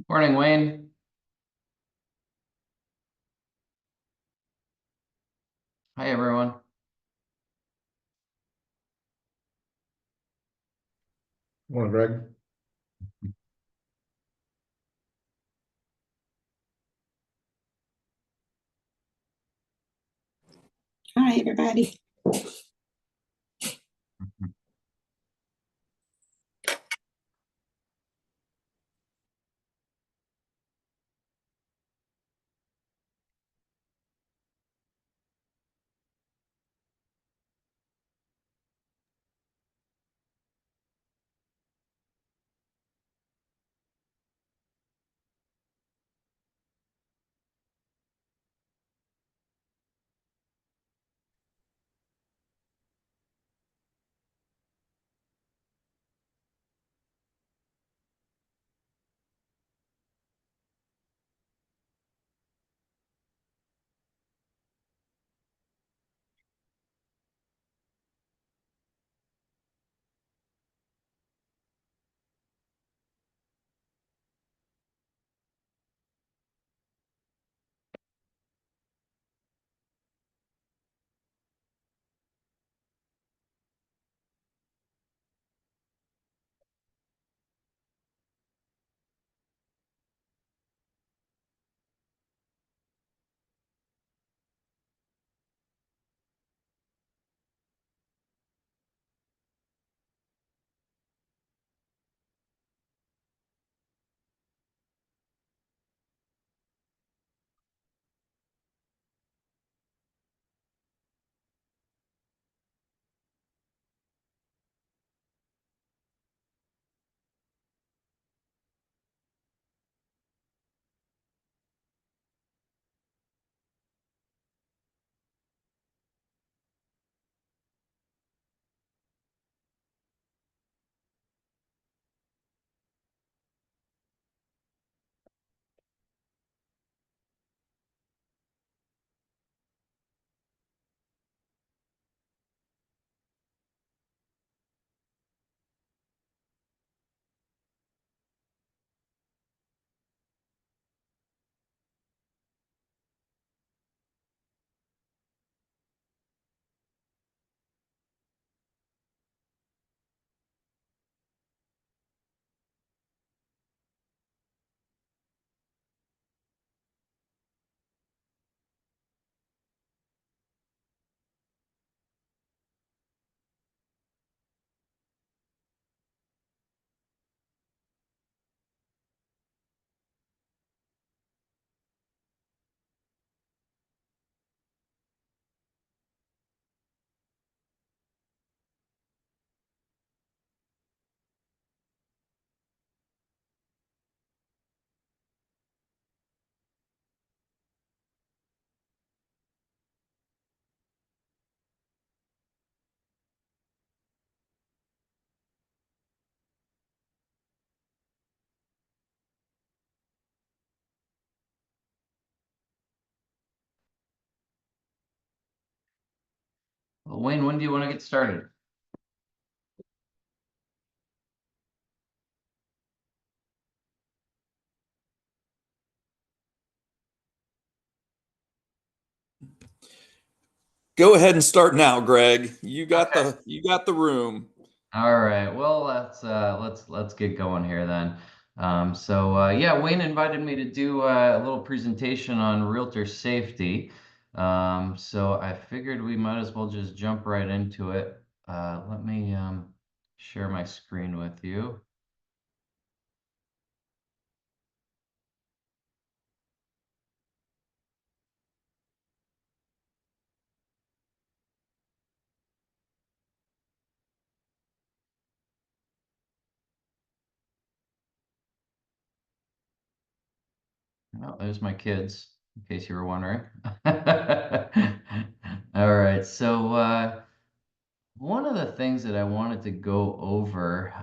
Morning, Wayne. Hi, everyone. Morning, Greg. Hi, everybody. Well, Wayne, when do you want to get started? Go ahead and start now, Greg. You got Okay. the room. All right. Well, let's get going here then. Yeah, Wayne invited me to do a little presentation on realtor safety. So I figured we might as well just jump right into it. Let me share my screen with you. Oh, there's my kids, in case you were wondering. All right. One of the things that I wanted to go over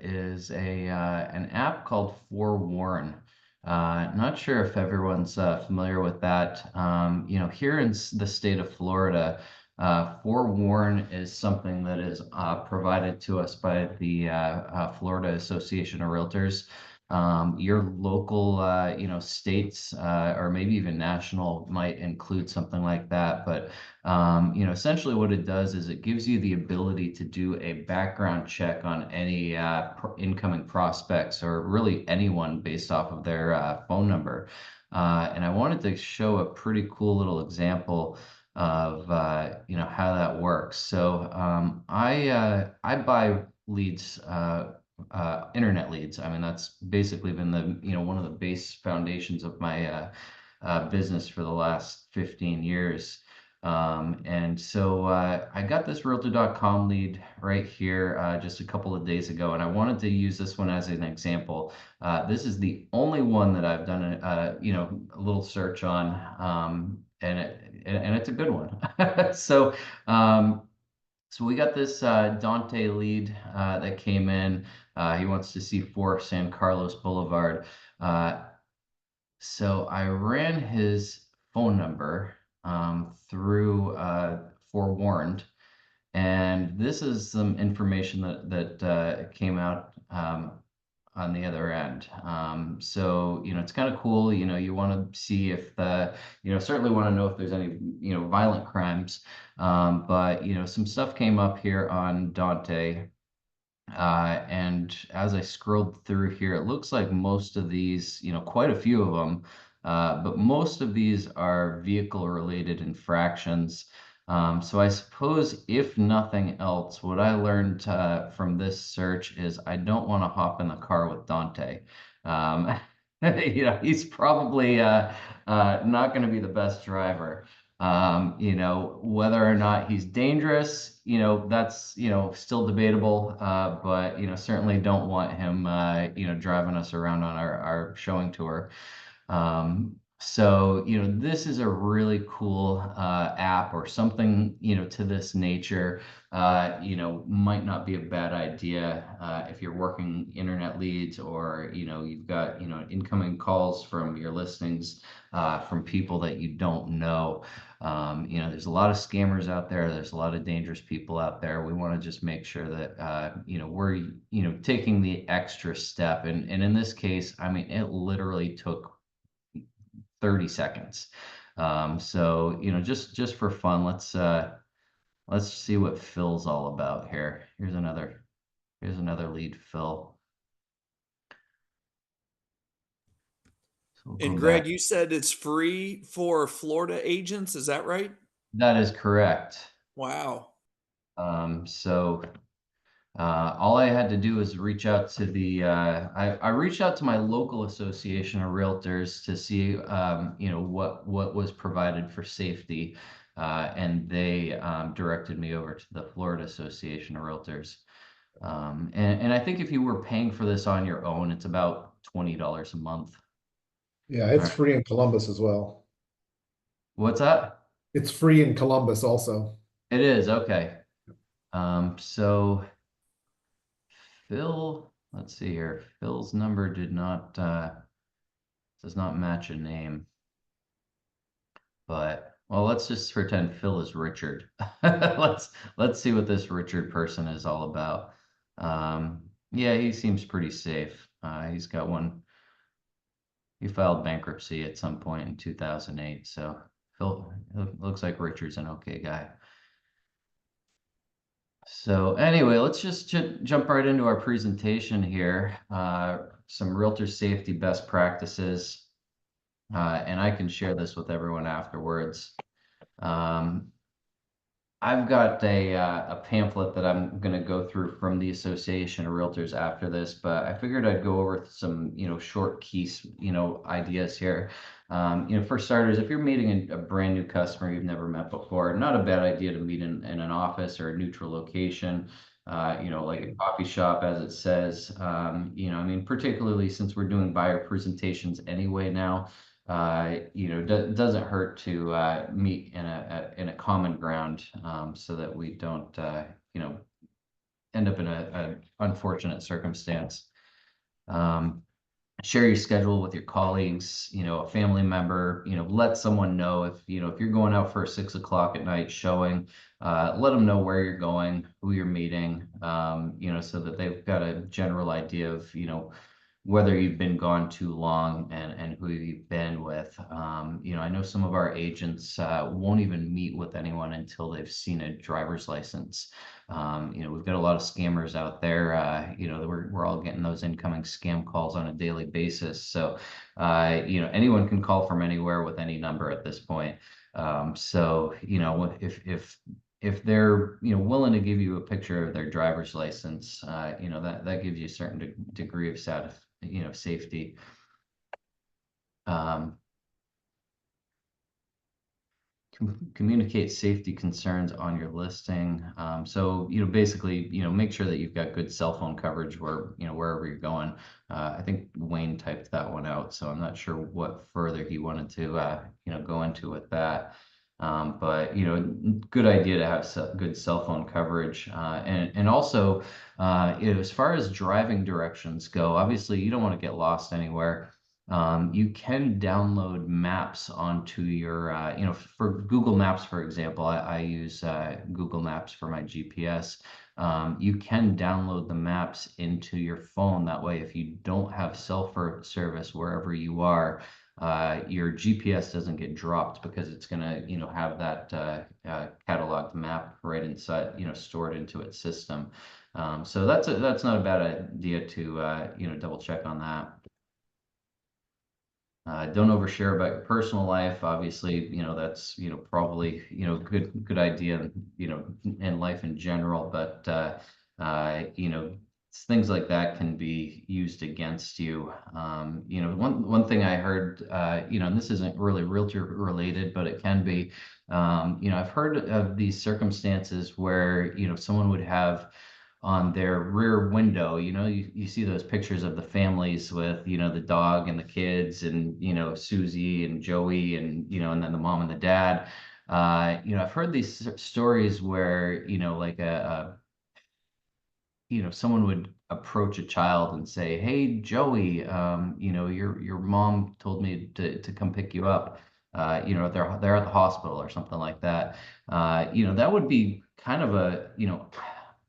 is an app called Forewarn. Not sure if everyone's familiar with that. Here in the state of Florida, Forewarn is something that is provided to us by the Florida Association of Realtors. Your local, states, or maybe even national might include something like that. But, essentially what it does is it gives you the ability to do a background check on any incoming prospects or really anyone based off of their phone number. And I wanted to show a pretty cool little example of, how that works. So I buy leads, internet leads. I mean, that's basically been one of the base foundations of my business for the last 15 years. And so I got this Realtor.com lead right here just a couple of days ago, and I wanted to use this one as an example. This is the only one that I've done a little search on, and it's a good one. So um, so we got this Dante lead that came in. He wants to see 4 San Carlos Boulevard. Uh, so I ran his phone number through Forewarned, and this is some information that came out on the other end. So it's kind of cool. You want to see if certainly want to know if there's any violent crimes. But some stuff came up here on Dante. And as I scrolled through here, it looks like most of these, quite a few of them, but most of these are vehicle related infractions. So I suppose if nothing else, what I learned from this search is I don't want to hop in the car with Dante. Um, he's probably not going to be the best driver. Whether or not he's dangerous, that's, still debatable. But, certainly don't want him, driving us around on our showing tour. So, this is a really cool app or something, to this nature. Might not be a bad idea if you're working internet leads or, you've got, incoming calls from your listings from people that you don't know. There's a lot of scammers out there. There's a lot of dangerous people out there. We want to just make sure that, we're, taking the extra step. And in this case, I mean, it literally took 30 seconds. So, just for fun, let's see what Phil's all about here. Here's another lead, Phil. So we'll And go Greg, back. you said it's free for Florida agents. Is that right? That is correct. Wow. So all I had to do was reach out to I reached out to my local association of realtors to see, what was provided for safety. And they directed me over to the Florida Association of Realtors. And I think if you were paying for this on your own, it's about $20 a month. Yeah, All it's right. free in Columbus as well. What's that? It's free in Columbus also. It is, okay. So Phil, let's see here. Phil's number does not match a name, but well, let's just pretend Phil is Richard. Let's see what this Richard person is all about. Yeah, he seems pretty safe. He's got one. He filed bankruptcy at some point in 2008, so Phil looks like Richard's an okay guy. So anyway, let's just jump right into our presentation here. Some realtor safety best practices, and I can share this with everyone afterwards. I've got a pamphlet that I'm going to go through from the Association of Realtors after this, but I figured I'd go over some, short keys, ideas here. For starters, if you're meeting a brand new customer you've never met before, not a bad idea to meet in an office or a neutral location, like a coffee shop, as it says. I mean, particularly since we're doing buyer presentations anyway now, doesn't hurt to meet in a common ground, so that we don't end up in a unfortunate circumstance. Share your schedule with your colleagues, a family member, let someone know if you're going out for a 6 o'clock at night showing, let them know where you're going, who you're meeting, so that they've got a general idea of, whether you've been gone too long and who you've been with. I know some of our agents won't even meet with anyone until they've seen a driver's license. We've got a lot of scammers out there. We're all getting those incoming scam calls on a daily basis. So, anyone can call from anywhere with any number at this point. If they're willing to give you a picture of their driver's license, that gives you a certain degree of safety. Communicate safety concerns on your listing. Basically, make sure that you've got good cell phone coverage wherever you're going. I think Wayne typed that one out, so I'm not sure what further he wanted to, go into with that. But good idea to have good cell phone coverage, and also, as far as driving directions go, obviously you don't want to get lost anywhere. You can download maps onto your, for Google Maps, for example. I use Google Maps for my GPS. You can download the maps into your phone. That way, if you don't have cell phone service wherever you are, your GPS doesn't get dropped because it's going to, have that cataloged map right inside, stored into its system. So that's not a bad idea to, double check on that. Don't overshare about your personal life. Obviously, that's, probably, good idea, in life in general, but, things like that can be used against you. One thing I heard, and this isn't really realtor related, but it can be, I've heard of these circumstances where, someone would have on their rear window, you see those pictures of the families with, the dog and the kids and, Susie and Joey and then the mom and the dad. I've heard these stories where, like someone would approach a child and say, "Hey, Joey, your mom told me to come pick you up. They're at the hospital," or something like that. That would be kind of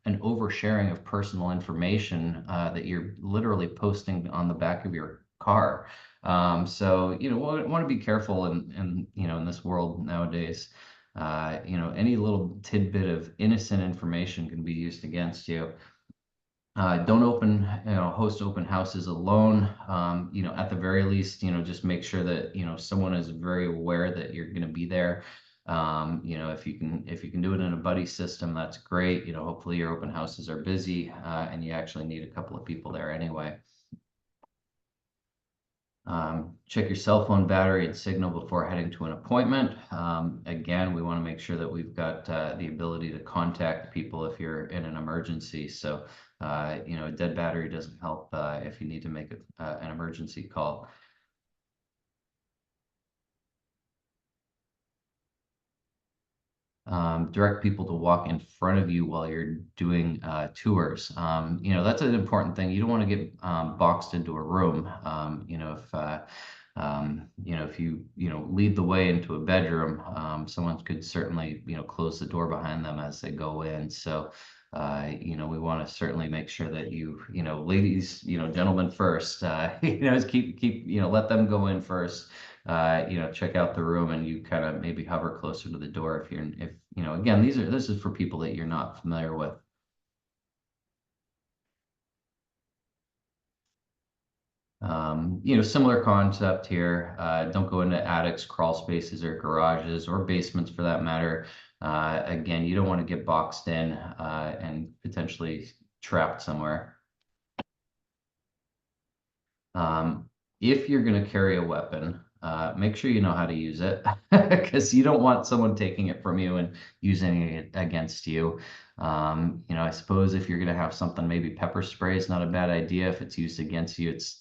an oversharing of personal information that you're literally posting on the back of your car. We want to be careful in this world nowadays. Any little tidbit of innocent information can be used against you. Don't host open houses alone. At the very least, just make sure that, someone is very aware that you're going to be there. If you can do it in a buddy system, that's great. Hopefully your open houses are busy, and you actually need a couple of people there anyway. Check your cell phone battery and signal before heading to an appointment. Again, we want to make sure that we've got the ability to contact people if you're in an emergency. So, a dead battery doesn't help if you need to make an emergency call. Direct people to walk in front of you while you're doing tours. That's an important thing. You don't want to get boxed into a room. If you lead the way into a bedroom, someone could certainly close the door behind them as they go in. So we want to certainly make sure that ladies, gentlemen first, keep let them go in first. Check out the room, and you kind of maybe hover closer to the door again, this is for people that you're not familiar with. Similar concept here. Don't go into attics, crawl spaces, or garages, or basements for that matter. Again, you don't want to get boxed in and potentially trapped somewhere. If you're going to carry a weapon, make sure you know how to use it, because you don't want someone taking it from you and using it against you. I suppose if you're going to have something, maybe pepper spray is not a bad idea. If it's used against you, it's,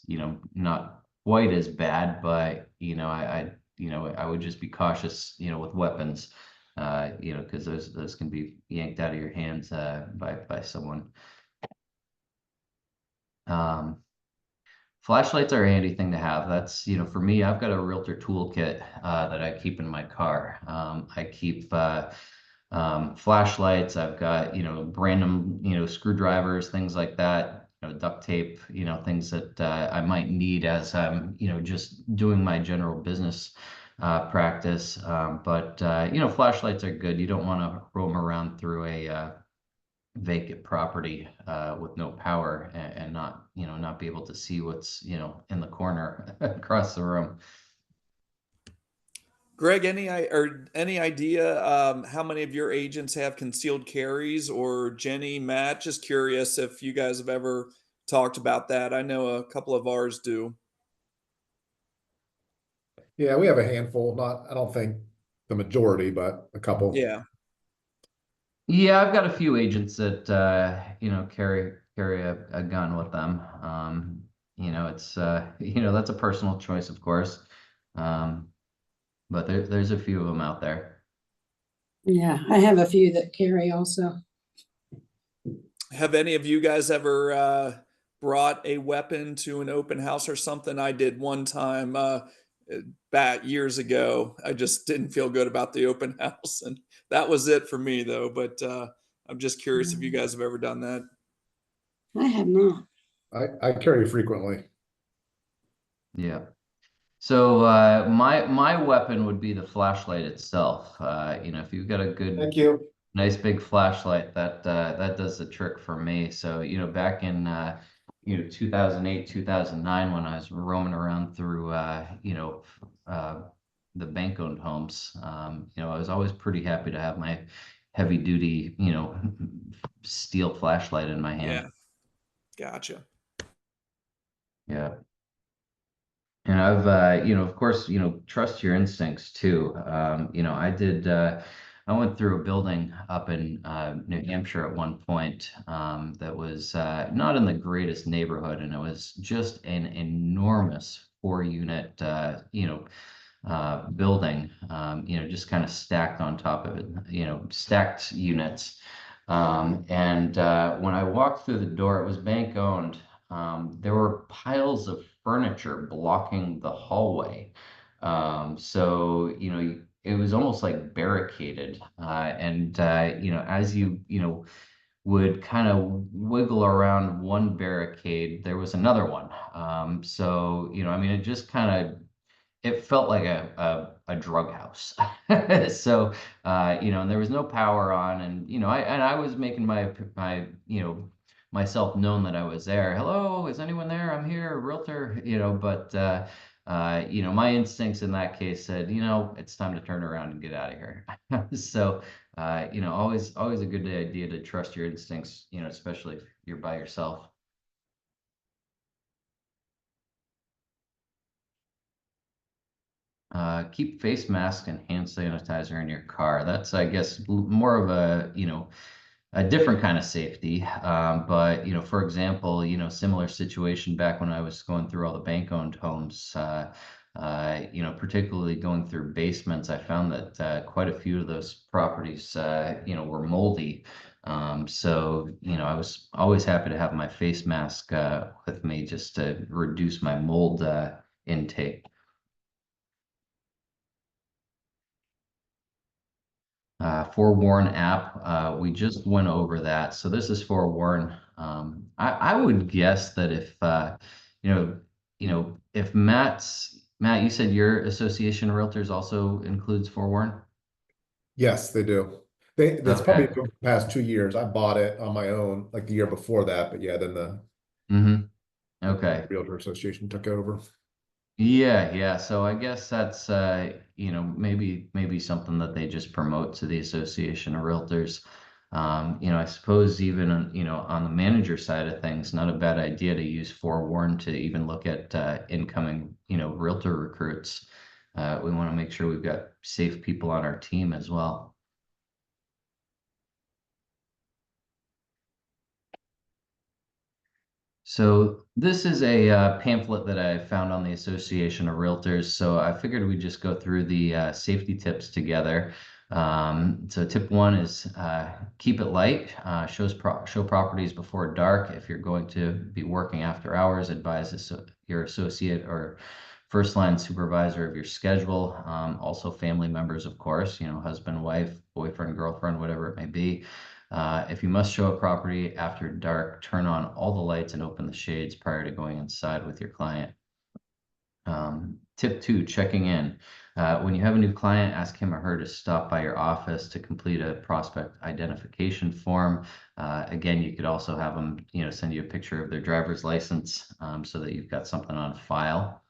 not quite as bad, but, I would just be cautious, with weapons, because those can be yanked out of your hands by someone. Flashlights are a handy thing to have. That's, for me, I've got a realtor toolkit that I keep in my car. I keep flashlights. I've got, random, screwdrivers, things like that. duct tape, things that I might need as I'm, just doing my general business practice. But flashlights are good. You don't want to roam around through a vacant property with no power and not be able to see what's, in the corner across the room. Greg, any idea how many of your agents have concealed carries, or Jenny, Matt? Just curious if you guys have ever talked about that. I know a couple of ours do. Yeah, we have a handful, not, I don't think the majority, but a couple. Yeah. Yeah, I've got a few agents that carry a gun with them. It's that's a personal choice, of course. But there's a few of them out there. Yeah, I have a few that carry also. Have any of you guys ever brought a weapon to an open house or something? I did one time back years ago. I just didn't feel good about the open house, and that was it for me, though. But I'm just curious if you guys have ever done that. I have not. I carry frequently. Yeah. So my weapon would be the flashlight itself. If you've got a good, Thank you. nice big flashlight, that does the trick for me. So back in 2008, 2009, when I was roaming around through the bank-owned homes, I was always pretty happy to have my heavy duty, steel flashlight in my hand. Yeah, gotcha. Yeah. And I've, of course, trust your instincts too. I went through a building up in New Hampshire at one point that was not in the greatest neighborhood, and it was just an enormous 4-unit, building, just kind of stacked on top of it, stacked units. And when I walked through the door, it was bank owned. There were piles of furniture blocking the hallway. So, it was almost like barricaded. And as you would kind of wiggle around one barricade, there was another one. So, it just kind of it felt like a drug house. So, and there was no power on, and I was making my myself known that I was there. Hello, is anyone there? I'm here, realtor. But my instincts in that case said, it's time to turn around and get out of here. So, always a good idea to trust your instincts. Especially if you're by yourself. Keep face mask and hand sanitizer in your car. That's, I guess, more of a different kind of safety. But, for example, similar situation back when I was going through all the bank-owned homes, particularly going through basements, I found that quite a few of those properties, were moldy. So, I was always happy to have my face mask with me just to reduce my mold intake. Forewarn app, we just went over that. So this is Forewarn. I would guess that if you know if Matt, you said your association of realtors also includes Forewarn. Yes, they do. That's probably Okay. the past 2 years. I bought it on my own, like the year before that, but yeah, then the Mm-hmm. Okay. Realtor Association took over. Yeah. So I guess that's maybe something that they just promote to the Association of Realtors. I suppose even on the manager side of things, not a bad idea to use Forewarn to even look at incoming realtor recruits. We want to make sure we've got safe people on our team as well. So this is a pamphlet that I found on the Association of Realtors. So I figured we'd just go through the safety tips together. So tip 1 is keep it light. Show properties before dark. If you're going to be working after hours, advise your associate or first line supervisor of your schedule. Also family members, of course, husband, wife, boyfriend, girlfriend, whatever it may be. If you must show a property after dark, turn on all the lights and open the shades prior to going inside with your client. Tip 2, checking in. When you have a new client, ask him or her to stop by your office to complete a prospect identification form. Again, you could also have them, send you a picture of their driver's license so that you've got something on file.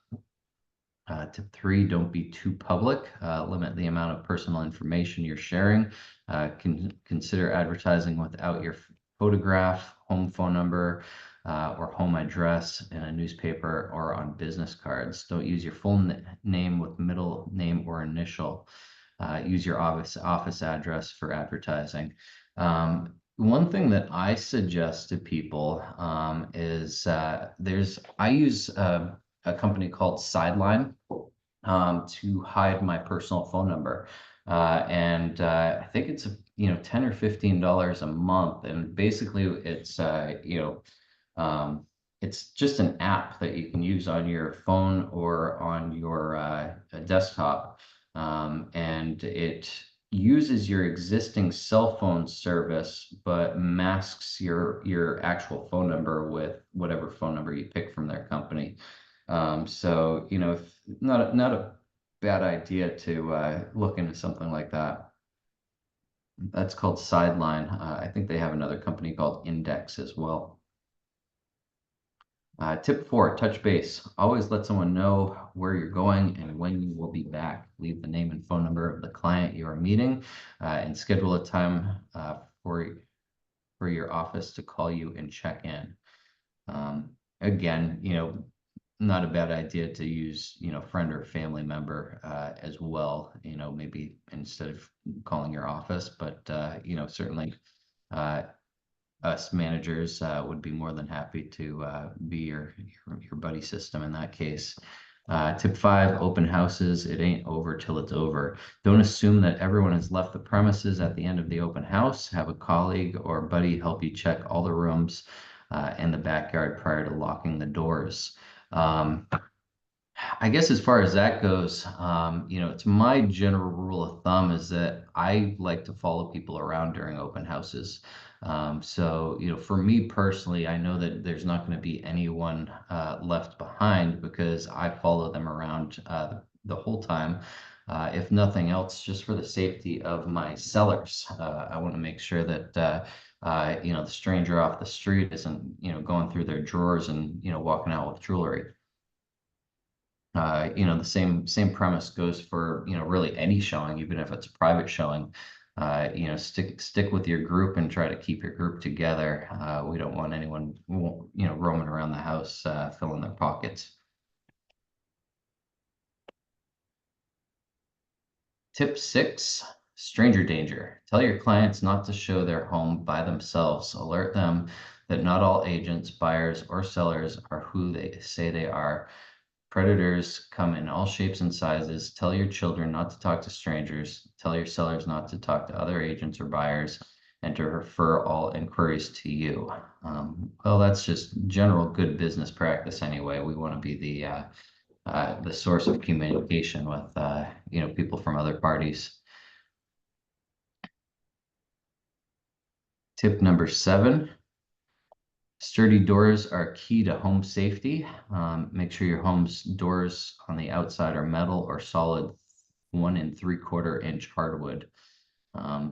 Tip 3, don't be too public. Limit the amount of personal information you're sharing. Consider advertising without your photograph, home phone number, or home address in a newspaper or on business cards. Don't use your full name with middle name or initial. Use your office address for advertising. One thing that I suggest to people is I use a company called Sideline to hide my personal phone number. I think it's $10 or $15 a month, and basically it's just an app that you can use on your phone or on your desktop, and it uses your existing cell phone service but masks your actual phone number with whatever phone number you pick from their company. So if not a bad idea to look into something like that. That's called Sideline. I think they have another company called Index as well. Tip 4, touch base. Always let someone know where you're going and when you will be back. Leave the name and phone number of the client you are meeting, and schedule a time for your office to call you and check in. Again, not a bad idea to use, friend or family member as well, maybe instead of calling your office, but certainly us managers would be more than happy to be your buddy system in that case. Tip 5, open houses. It ain't over till it's over. Don't assume that everyone has left the premises at the end of the open house. Have a colleague or buddy help you check all the rooms in the backyard prior to locking the doors. I guess as far as that goes, it's my general rule of thumb is that I like to follow people around during open houses. So, for me personally, I know that there's not going to be anyone left behind because I follow them around the whole time. If nothing else, just for the safety of my sellers. I want to make sure that the stranger off the street isn't, going through their drawers and, walking out with jewelry. The same premise goes for, really any showing, even if it's a private showing. Stick with your group and try to keep your group together. We don't want anyone, roaming around the house, filling their pockets. Tip 6, stranger danger. Tell your clients not to show their home by themselves. Alert them that not all agents, buyers, or sellers are who they say they are. Predators come in all shapes and sizes. Tell your children not to talk to strangers. Tell your sellers not to talk to other agents or buyers and to refer all inquiries to you. Well, that's just general good business practice anyway. We want to be the source of communication with people from other parties. Tip number 7. Sturdy doors are key to home safety. Make sure your home's doors on the outside are metal or solid 1 3/4 inch hardwood.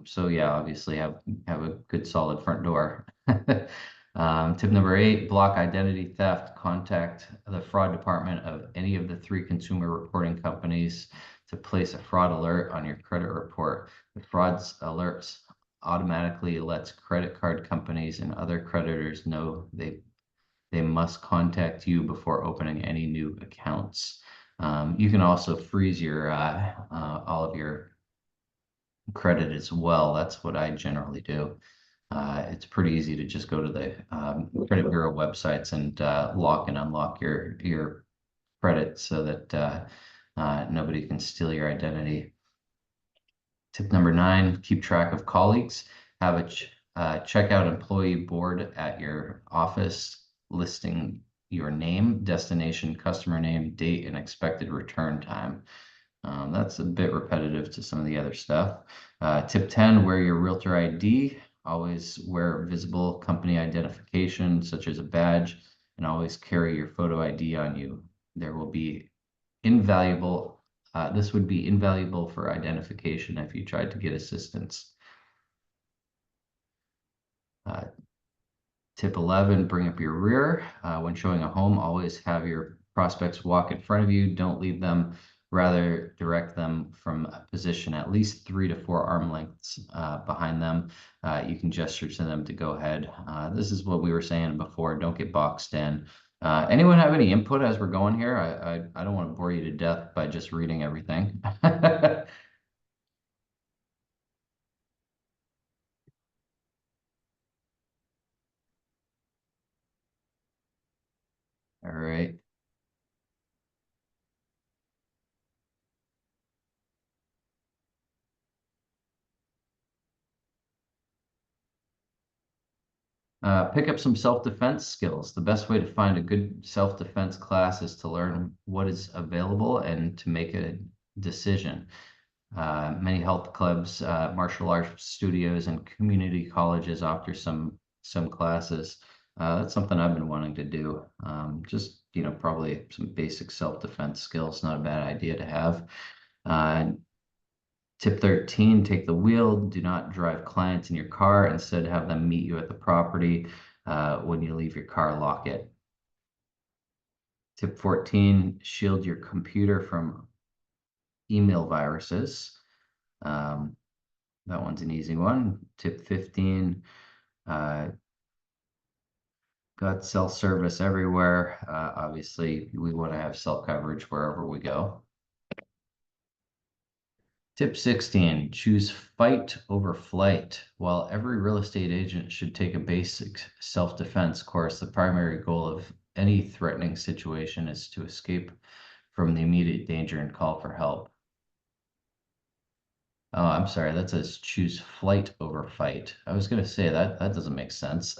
So yeah, obviously have a good solid front door. Tip number 8, block identity theft. Contact the fraud department of any of the 3 consumer reporting companies to place a fraud alert on your credit report. The fraud's alerts automatically lets credit card companies and other creditors know they must contact you before opening any new accounts. You can also freeze your all of your credit as well. That's what I generally do. It's pretty easy to just go to the credit bureau websites and lock and unlock your credit so that nobody can steal your identity. Tip number 9, keep track of colleagues. Have a checkout employee board at your office listing your name, destination, customer name, date, and expected return time. That's a bit repetitive to some of the other stuff. Tip 10, wear your realtor ID Always wear visible company identification, such as a badge, and always carry your photo ID on you. There will be invaluable, this would be invaluable for identification if you tried to get assistance. Tip 11, bring up your rear. When showing a home, always have your prospects walk in front of you. Don't lead them, rather direct them from a position at least 3 to 4 arm lengths behind them. You can gesture to them to go ahead. This is what we were saying before. Don't get boxed in. Anyone have any input as we're going here? I don't want to bore you to death by just reading everything. All right. Pick up some self-defense skills. The best way to find a good self-defense class is to learn what is available and to make a decision. Many health clubs, martial arts studios, and community colleges offer some classes. That's something I've been wanting to do. Just, probably some basic self-defense skills, not a bad idea to have. Tip 13, take the wheel. Do not drive clients in your car. Instead, have them meet you at the property. When you leave your car, lock it. Tip 14, shield your computer from email viruses. That one's an easy one. Tip 15, got cell service everywhere. Obviously, we want to have cell coverage wherever we go. Tip 16, choose fight over flight. While every real estate agent should take a basic self-defense course, the primary goal of any threatening situation is to escape from the immediate danger and call for help. Oh, I'm sorry, that says choose flight over fight. I was going to say that doesn't make sense.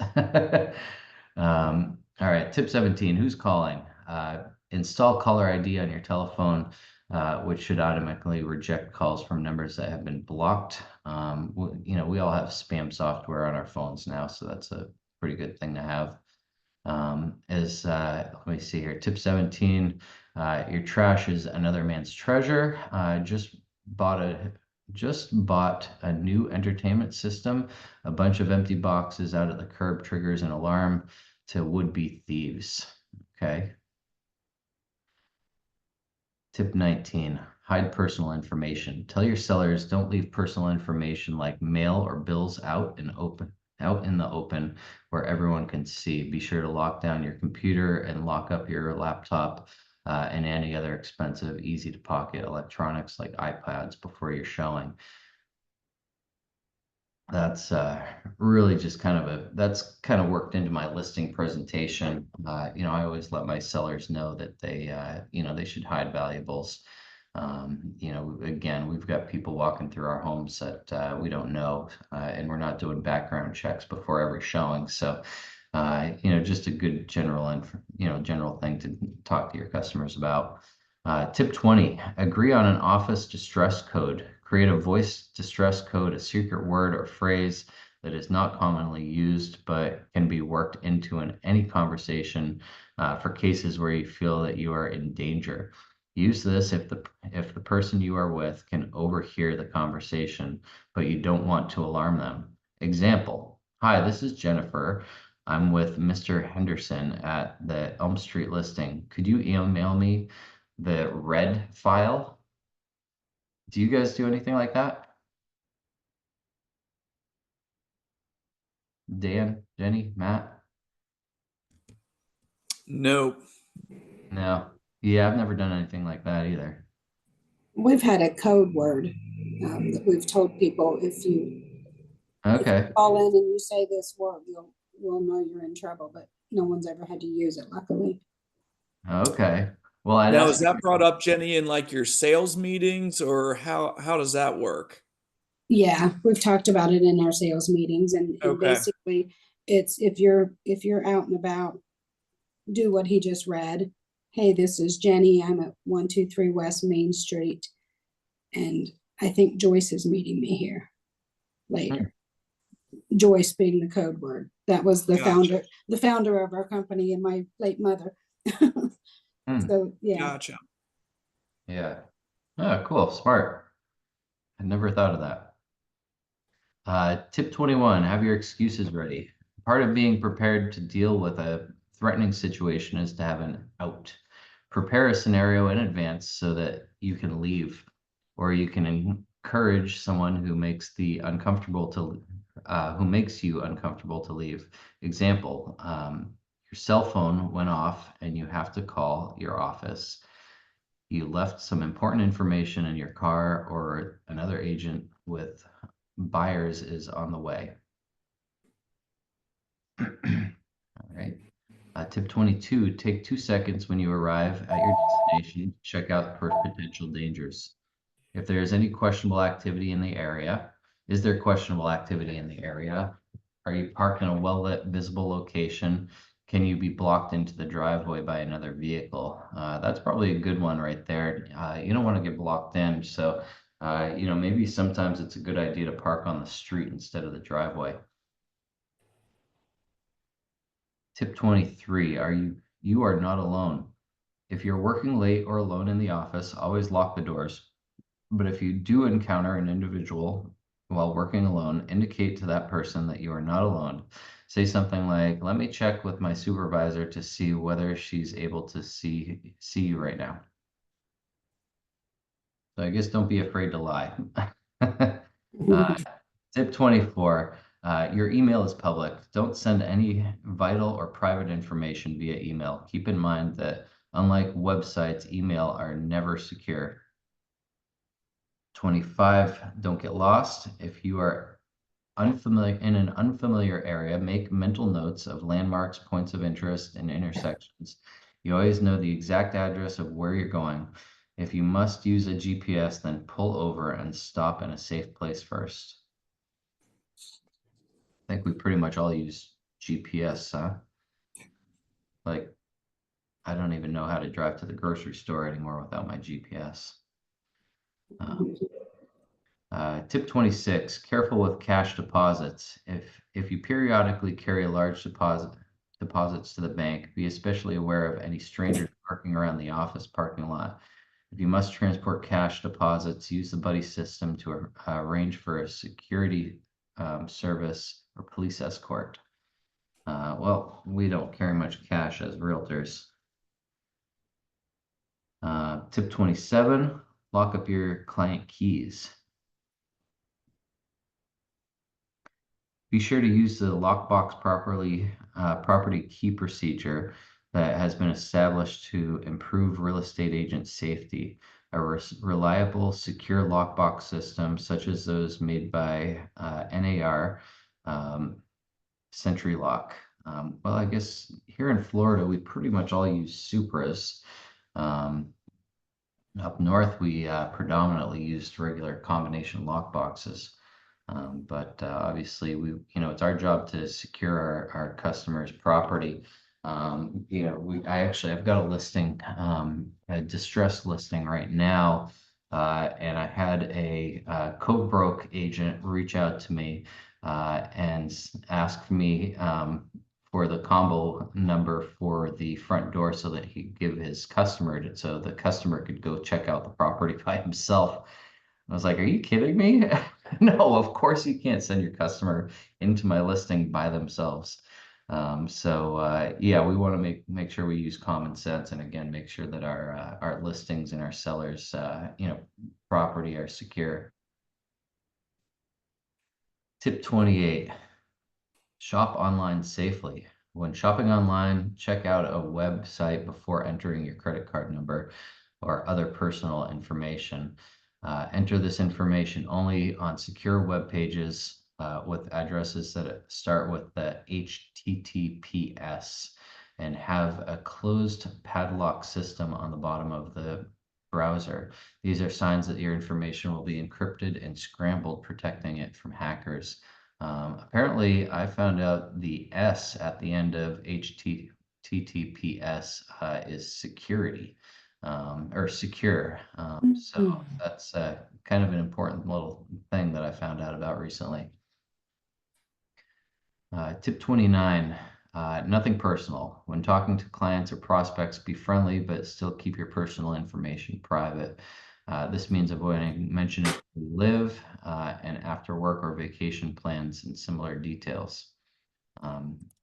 All right, tip 17, who's calling? Install caller ID on your telephone, which should automatically reject calls from numbers that have been blocked. We all have spam software on our phones now, so that's a pretty good thing to have. Let me see here, tip 17, your trash is another man's treasure. Just bought a new entertainment system. A bunch of empty boxes out at the curb triggers an alarm to would-be thieves. Okay. Tip 19, hide personal information. Tell your sellers don't leave personal information like mail or bills out in the open where everyone can see. Be sure to lock down your computer and lock up your laptop and any other expensive, easy to pocket electronics like iPads before you're showing. That's really just that's kind of worked into my listing presentation. I always let my sellers know that they should hide valuables. Again, we've got people walking through our homes that we don't know, and we're not doing background checks before every showing. So, just a good general thing to talk to your customers about. Tip 20, agree on an office distress code. Create a voice distress code, a secret word or phrase that is not commonly used but can be worked into any conversation for cases where you feel that you are in danger. Use this if the person you are with can overhear the conversation, but you don't want to alarm them. Example, hi, this is Jennifer. I'm with Mr. Henderson at the Elm Street listing. Could you email me the red file? Do you guys do anything like that? Dan, Jenny, Matt? Nope. No. Yeah, I've never done anything like that either. We've had a code word that we've told people if you Okay. call in and you say this word, we'll know you're in trouble, but no one's ever had to use it, luckily. Okay. Well, I'd Now, ask is that brought up, Jenny, in like your sales meetings, or how does that work? Yeah, we've talked about it in our sales meetings, and Okay. basically it's if you're out and about, do what he just read. Hey, this is Jenny. I'm at 123 West Main Street, and I think Joyce is meeting me here later. Joyce being the code word. That was the Gotcha. founder of our company and my late mother. Hmm, So, yeah. Gotcha. yeah. Oh, cool. Smart. I never thought of that. Tip 21, have your excuses ready. Part of being prepared to deal with a threatening situation is to have an out. Prepare a scenario in advance so that you can leave, or you can encourage someone who makes you uncomfortable to leave. Example, your cell phone went off and you have to call your office. You left some important information in your car, or another agent with buyers is on the way. All right. Tip 22, take 2 seconds when you arrive at your destination, check out for potential dangers. If there is any questionable activity in the area, is there questionable activity in the area? Are you parked in a well-lit, visible location? Can you be blocked into the driveway by another vehicle? That's probably a good one right there. You don't want to get blocked in, so maybe sometimes it's a good idea to park on the street instead of the driveway. Tip 23, you are not alone. If you're working late or alone in the office, always lock the doors. But if you do encounter an individual while working alone, indicate to that person that you are not alone. Say something like, "Let me check with my supervisor to see whether she's able to see you right now." So I guess don't be afraid to lie. Uh, Tip 24, your email is public. Don't send any vital or private information via email. Keep in mind that unlike websites, email are never secure. 25, don't get lost. If you are in an unfamiliar area, make mental notes of landmarks, points of interest, and intersections. You always know the exact address of where you're going. If you must use a GPS, then pull over and stop in a safe place first. I think we pretty much all use GPS, huh? Like, I don't even know how to drive to the grocery store anymore without my GPS. Tip 26, careful with cash deposits. If you periodically carry large deposits to the bank, be especially aware of any strangers parking around the office parking lot. If you must transport cash deposits, use the buddy system to arrange for a security service or police escort. Well, we don't carry much cash as realtors. Tip 27, lock up your client keys. Be sure to use the lockbox property key procedure that has been established to improve real estate agent safety. A reliable, secure lockbox system, such as those made by NAR, Century Lock. Well, I guess here in Florida, we pretty much all use Supras. Up north, we predominantly used regular combination lock boxes. But obviously, it's our job to secure our customers' property. I've got a listing, a distressed listing right now, and I had a co-broke agent reach out to me and ask me for the combo number for the front door so that he could give his customer, so the customer could go check out the property by himself. I was like, "Are you kidding me?" No, of course you can't send your customer into my listing by themselves. Yeah, we want to make sure we use common sense, and again, make sure that our listings and our sellers, property are secure. Tip 28, shop online safely. When shopping online, check out a website before entering your credit card number or other personal information. Enter this information only on secure web pages with addresses that start with the HTTPS and have a closed padlock system on the bottom of the browser. These are signs that your information will be encrypted and scrambled, protecting it from hackers. Apparently, I found out the S at the end of HTTPS is security. Or secure. So that's kind of an important little thing that I found out about recently. Tip 29, nothing personal. When talking to clients or prospects, be friendly, but still keep your personal information private. This means avoiding mentioning where you live and after work or vacation plans and similar details.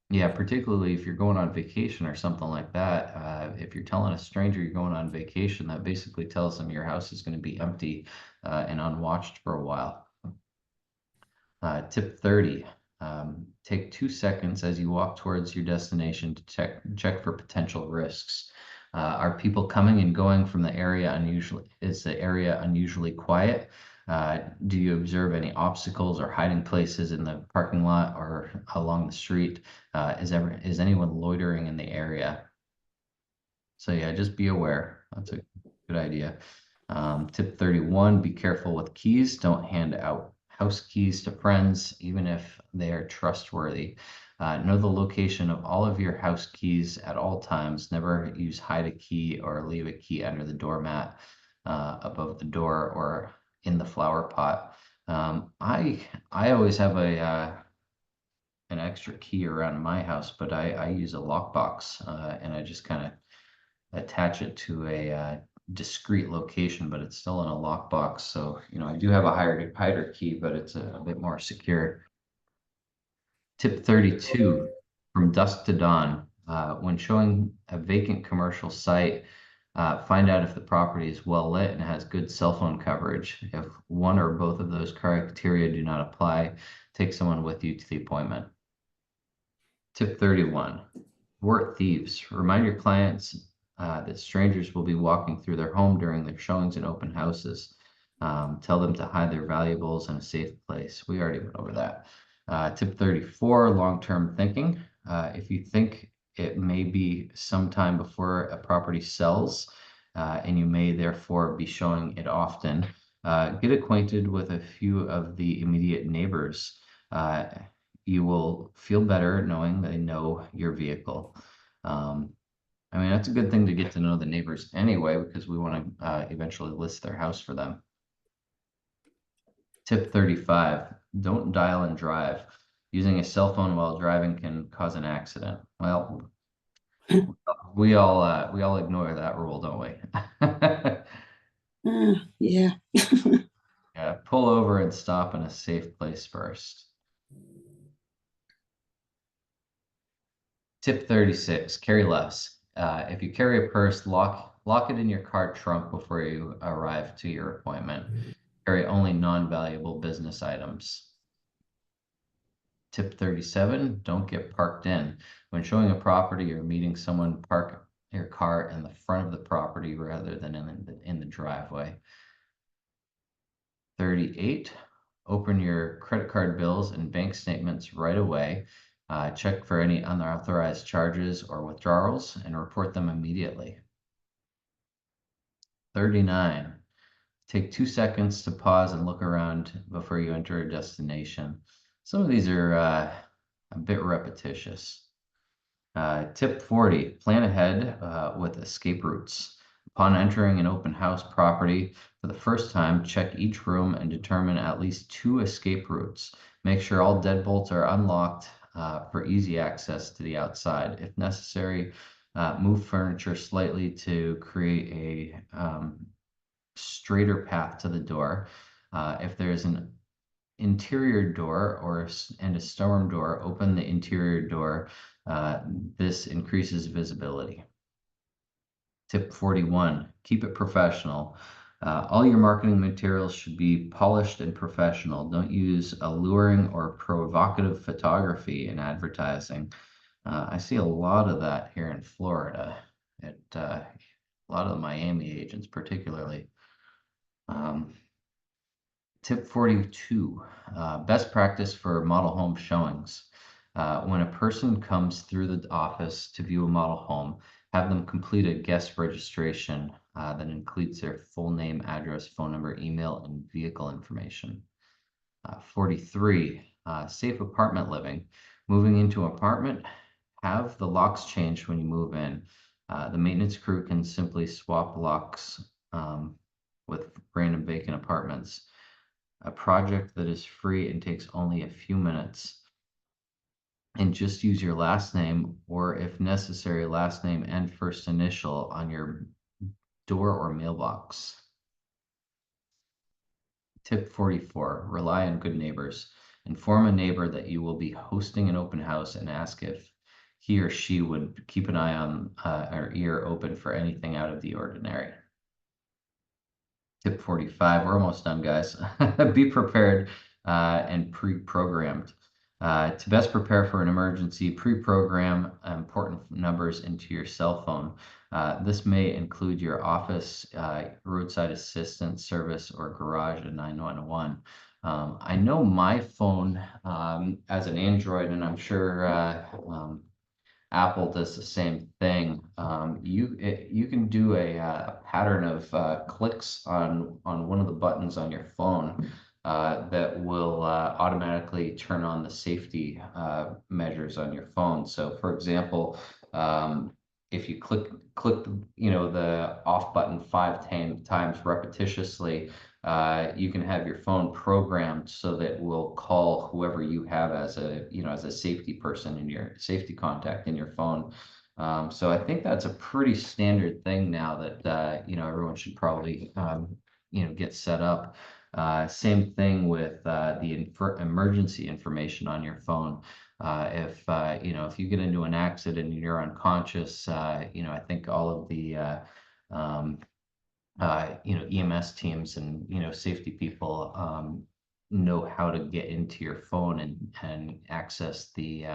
Yeah, particularly if you're going on vacation or something like that. If you're telling a stranger you're going on vacation, that basically tells them your house is going to be empty and unwatched for a while. Tip 30, take 2 seconds as you walk towards your destination to check for potential risks. Are people coming and going from the area unusually? Is the area unusually quiet? Do you observe any obstacles or hiding places in the parking lot or along the street? Is anyone loitering in the area? So yeah, just be aware. That's a good idea. Tip 31, be careful with keys. Don't hand out house keys to friends, even if they are trustworthy. Know the location of all of your house keys at all times. Never hide a key or leave a key under the doormat, above the door, or in the flower pot. I always have an extra key around my house, but I use a lockbox, and I just kind of attach it to a discrete location, but it's still in a lockbox. So, I do have a hider key, but it's a bit more secure. Tip 32, from dusk to dawn. When showing a vacant commercial site, find out if the property is well lit and has good cell phone coverage. If one or both of those criteria do not apply, take someone with you to the appointment. Tip 31, thwart thieves. Remind your clients that strangers will be walking through their home during their showings and open houses. Tell them to hide their valuables in a safe place. We already went over that. Tip 34, long-term thinking. If you think it may be some time before a property sells, and you may therefore be showing it often, get acquainted with a few of the immediate neighbors. You will feel better knowing they know your vehicle. I mean, that's a good thing to get to know the neighbors anyway, because we want to eventually list their house for them. Tip 35, don't dial and drive. Using a cell phone while driving can cause an accident. Well, we all ignore that rule, don't we? Yeah. Yeah, pull over and stop in a safe place first. Tip 36, carry less. If you carry a purse, lock it in your car trunk before you arrive to your appointment. Carry only non-valuable business items. Tip 37, don't get parked in. When showing a property or meeting someone, park your car in the front of the property rather than in the driveway. 38, open your credit card bills and bank statements right away. Check for any unauthorized charges or withdrawals and report them immediately. 39, take 2 seconds to pause and look around before you enter a destination. Some of these are a bit repetitious. Tip 40, plan ahead with escape routes. Upon entering an open house property for the first time, check each room and determine at least 2 escape routes. Make sure all deadbolts are unlocked for easy access to the outside. If necessary, move furniture slightly to create a straighter path to the door. If there's an interior door and a storm door, open the interior door. This increases visibility. Tip 41, keep it professional. All your marketing materials should be polished and professional. Don't use alluring or provocative photography in advertising. I see a lot of that here in Florida, at a lot of the Miami agents particularly. Tip 42, best practice for model home showings. When a person comes through the office to view a model home, have them complete a guest registration that includes their full name, address, phone number, email, and vehicle information. 43, safe apartment living. Moving into an apartment, have the locks changed when you move in. The maintenance crew can simply swap locks with random vacant apartments. A project that is free and takes only a few minutes. and just use your last name, or if necessary, last name and first initial on your door or mailbox. Tip 44, rely on good neighbors. Inform a neighbor that you will be hosting an open house and ask if he or she would keep an eye on or ear open for anything out of the ordinary. Tip 45, we're almost done, guys. Be prepared and pre-programmed. To best prepare for an emergency, pre-program important numbers into your cell phone. This may include your office, roadside assistance service, or garage at 911. I know my phone as an Android, and I'm sure Apple does the same thing. You can do a pattern of clicks on one of the buttons on your phone that will automatically turn on the safety measures on your phone. So, for example, if you click the off button 5 times repetitiously, you can have your phone programmed so that it will call whoever you have as a safety person in your safety contact in your phone. So I think that's a pretty standard thing now that everyone should probably get set up. Same thing with the emergency information on your phone. If you get into an accident and you're unconscious, I think all of the um, EMS teams and safety people know how to get into your phone and access the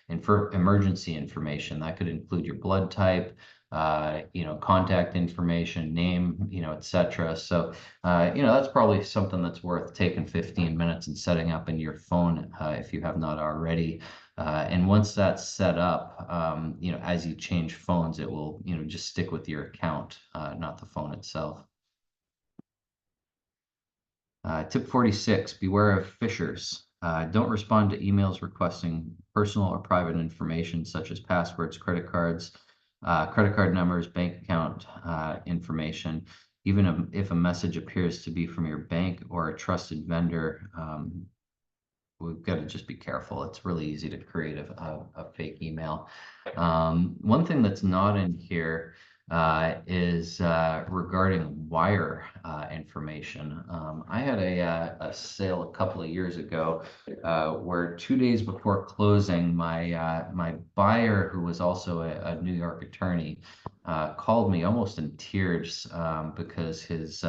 emergency information. That could include your blood type, contact information, name, etc. So, that's probably something that's worth taking 15 minutes and setting up in your phone if you have not already. And once that's set up, as you change phones, it will, just stick with your account, not the phone itself. Tip 46, beware of phishers. Don't respond to emails requesting personal or private information such as passwords, credit card numbers, bank account information. Even if a message appears to be from your bank or a trusted vendor, we've got to just be careful. It's really easy to create a fake email. One thing that's not in here is regarding wire information. I had a sale a couple of years ago where 2 days before closing, my buyer, who was also a New York attorney, called me almost in tears because his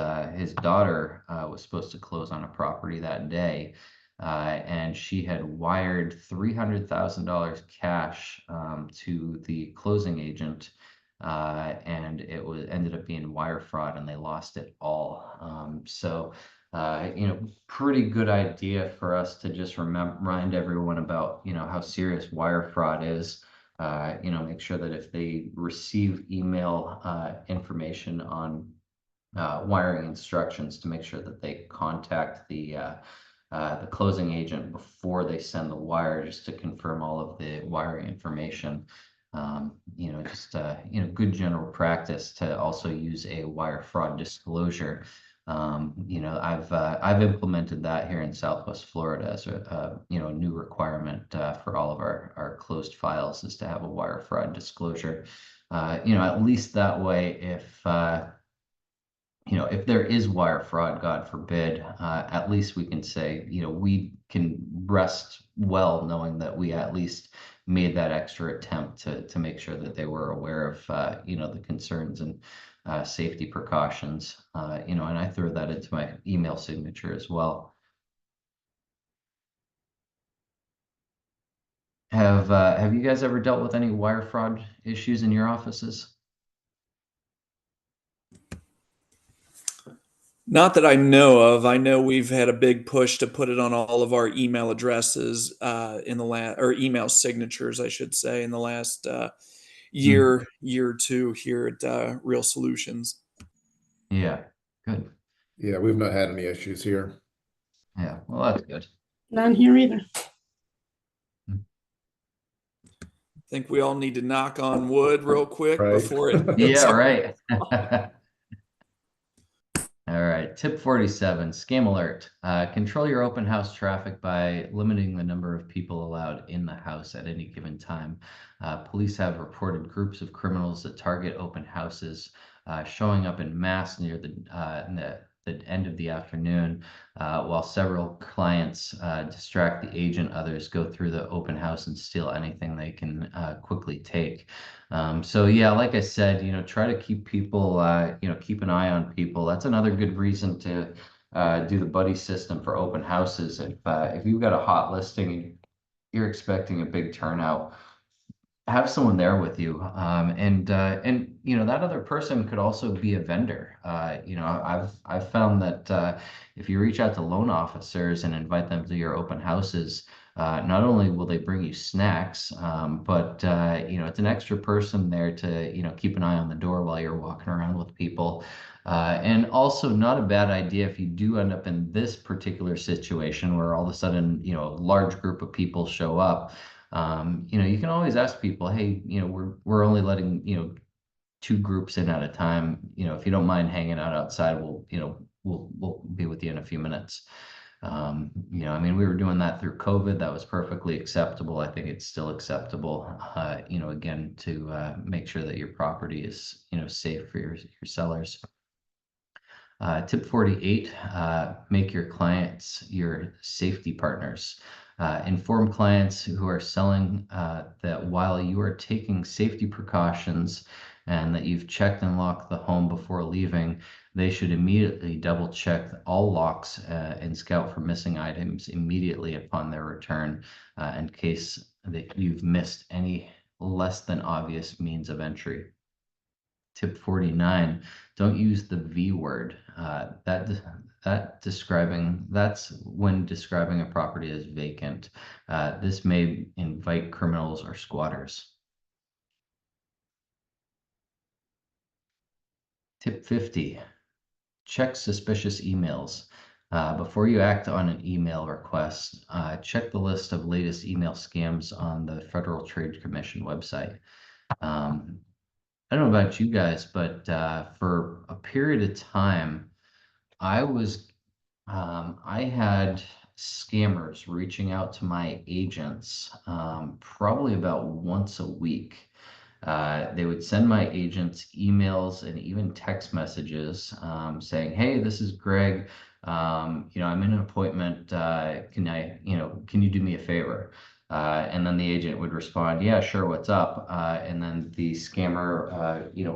daughter was supposed to close on a property that day. And she had wired $300,000 cash to the closing agent, and it ended up being wire fraud, and they lost it all. So, pretty good idea for us to just remind everyone about how serious wire fraud is. Make sure that if they receive email information on wiring instructions, to make sure that they contact the closing agent before they send the wire, just to confirm all of the wiring information. Good general practice to also use a wire fraud disclosure. I've implemented that here in Southwest Florida as a new requirement for all of our closed files, is to have a wire fraud disclosure. At least that way, if there is wire fraud, God forbid, at least we can say, we can rest well knowing that we at least made that extra attempt to make sure that they were aware of, the concerns and safety precautions, and I throw that into my email signature as well. Have you guys ever dealt with any wire fraud issues in your offices? Not that I know of. I know we've had a big push to put it on all of our email addresses in the last, or email signatures, I should say, in the last year or two here at Real Solutions. Yeah, good. Yeah, we've not had any issues here. Yeah, well, that's good. None here either. I think we all need to knock on wood real quick Right. before it. Yeah, right. All right, tip 47, scam alert. Control your open house traffic by limiting the number of people allowed in the house at any given time. Police have reported groups of criminals that target open houses showing up in mass near the end of the afternoon, while several clients distract the agent. Others go through the open house and steal anything they can quickly take. So yeah, like I said, try to keep people, keep an eye on people. That's another good reason to do the buddy system for open houses. If you've got a hot listing and you're expecting a big turnout, have someone there with you. And that other person could also be a vendor. I've found that if you reach out to loan officers and invite them to your open houses, not only will they bring you snacks, but it's an extra person there to keep an eye on the door while you're walking around with people. And also not a bad idea if you do end up in this particular situation where all of a sudden a large group of people show up. You can always ask people, hey, we're only letting, two groups in at a time. If you don't mind hanging out outside, we'll be with you in a few minutes. We were doing that through COVID. That was perfectly acceptable. I think it's still acceptable, again, to make sure that your property is, safe for your sellers. Tip 48, make your clients your safety partners. Inform clients who are selling that while you are taking safety precautions and that you've checked and locked the home before leaving, they should immediately double check all locks and scout for missing items immediately upon their return in case that you've missed any less than obvious means of entry. Tip 49, don't use the V word. That's when describing a property as vacant. This may invite criminals or squatters. Tip 50, check suspicious emails. Before you act on an email request, check the list of latest email scams on the Federal Trade Commission website. I don't know about you guys, but for a period of time, I had scammers reaching out to my agents probably about once a week. They would send my agents emails and even text messages saying, "Hey, this is Greg. I'm in an appointment. Can you do me a favor?" And then the agent would respond, "Yeah, sure, what's up?" And then the scammer,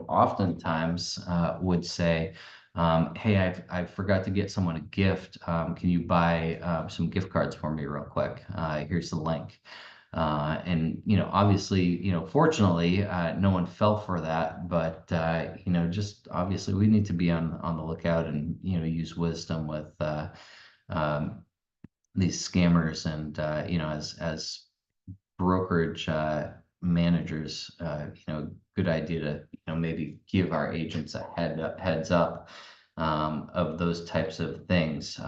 oftentimes would say, "Hey, I forgot to get someone a gift. Can you buy some gift cards for me real quick? Here's the link." And obviously, fortunately, no one fell for that. But just obviously, we need to be on the lookout and use wisdom with these scammers, and as brokerage managers, good idea to maybe give our agents a heads up of those types of things.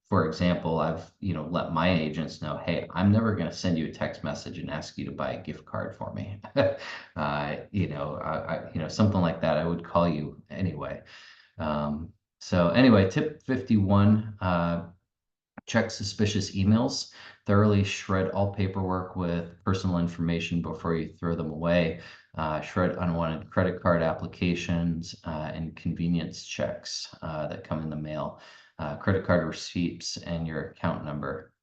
For example, I've let my agents know, hey, I'm never going to send you a text message and ask you to buy a gift card for me. Something like that. I would call you anyway. So anyway, tip 51. Check suspicious emails. Thoroughly shred all paperwork with personal information before you throw them away. Shred unwanted credit card applications and convenience checks that come in the mail. Credit card receipts and your account number.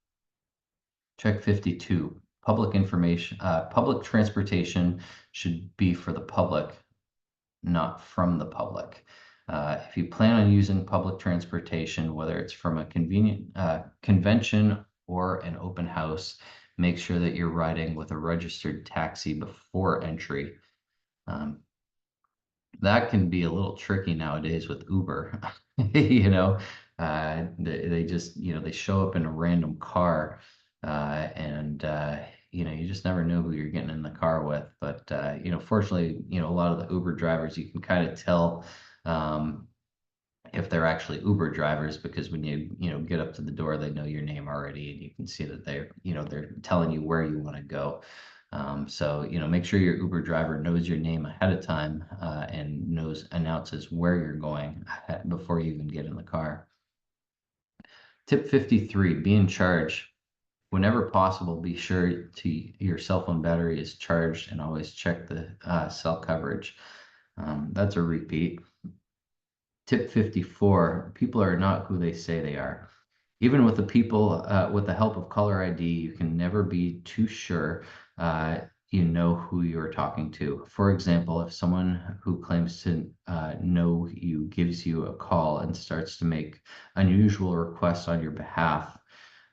Check 52. Public information. Public transportation should be for the public, not from the public. If you plan on using public transportation, whether it's from a convenient convention or an open house, make sure that you're riding with a registered taxi before entry. That can be a little tricky nowadays with Uber. They just they show up in a random car, and you just never know who you're getting in the car with. But fortunately, a lot of the Uber drivers, you can kind of tell if they're actually Uber drivers, because when you get up to the door, they know your name already, and you can see that they're telling you where you want to go. So, make sure your Uber driver knows your name ahead of time and announces where you're going before you even get in the car. Tip 53, be in charge. Whenever possible, be sure your cell phone battery is charged and always check the cell coverage. That's a repeat. Tip 54, people are not who they say they are. Even with with the help of caller ID, you can never be too sure you know who you're talking to. For example, if someone who claims to know you gives you a call and starts to make unusual requests on your behalf,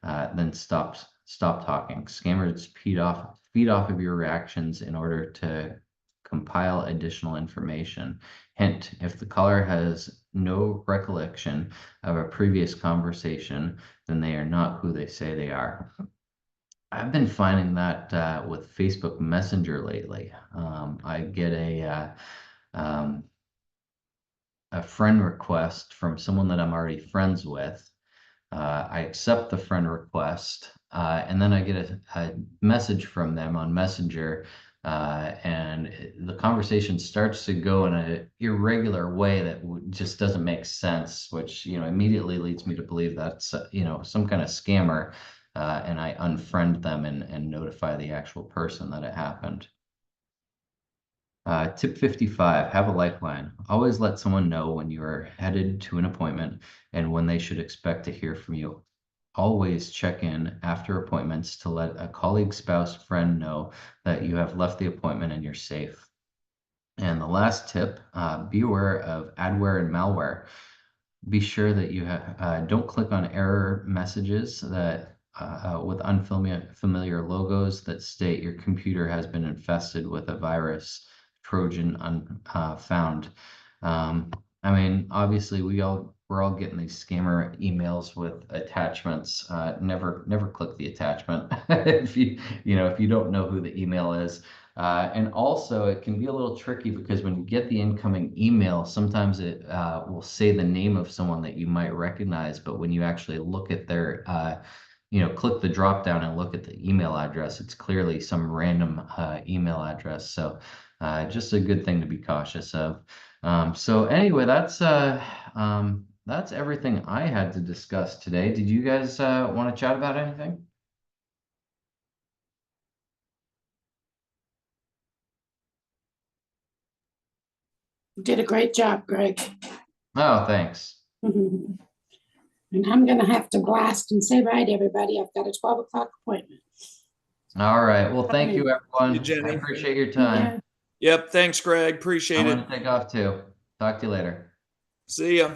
then stop talking. Scammers feed off of your reactions in order to compile additional information. Hint, if the caller has no recollection of a previous conversation, then they are not who they say they are. I've been finding that with Facebook Messenger lately. I get a friend request from someone that I'm already friends with. I accept the friend request, and then I get a message from them on Messenger, and the conversation starts to go in an irregular way that just doesn't make sense, which immediately leads me to believe that's some kind of scammer, and I unfriend them and notify the actual person that it happened. Tip 55, have a lifeline. Always let someone know when you are headed to an appointment and when they should expect to hear from you. Always check in after appointments to let a colleague, spouse, friend know that you have left the appointment and you're safe. And the last tip, be aware of adware and malware. Be sure that you don't click on error messages that with unfamiliar logos that state your computer has been infested with a virus, Trojan found. I mean, obviously we're all getting these scammer emails with attachments. Never click the attachment if you don't know who the email is. And also it can be a little tricky because when you get the incoming email, sometimes it will say the name of someone that you might recognize, but when you actually look at their click the drop down and look at the email address, it's clearly some random email address. So just a good thing to be cautious of. So anyway, that's everything I had to discuss today. Did you guys want to chat about anything? Did a great job, Greg. Oh, thanks. And I'm gonna have to blast and say bye to everybody. I've got a 12 o'clock appointment. All right. Well, thank you, everyone. You, Jenny. I appreciate your time. Yep. Thanks, Greg. Appreciate I'm it. going to take off too. Talk to you later. See ya.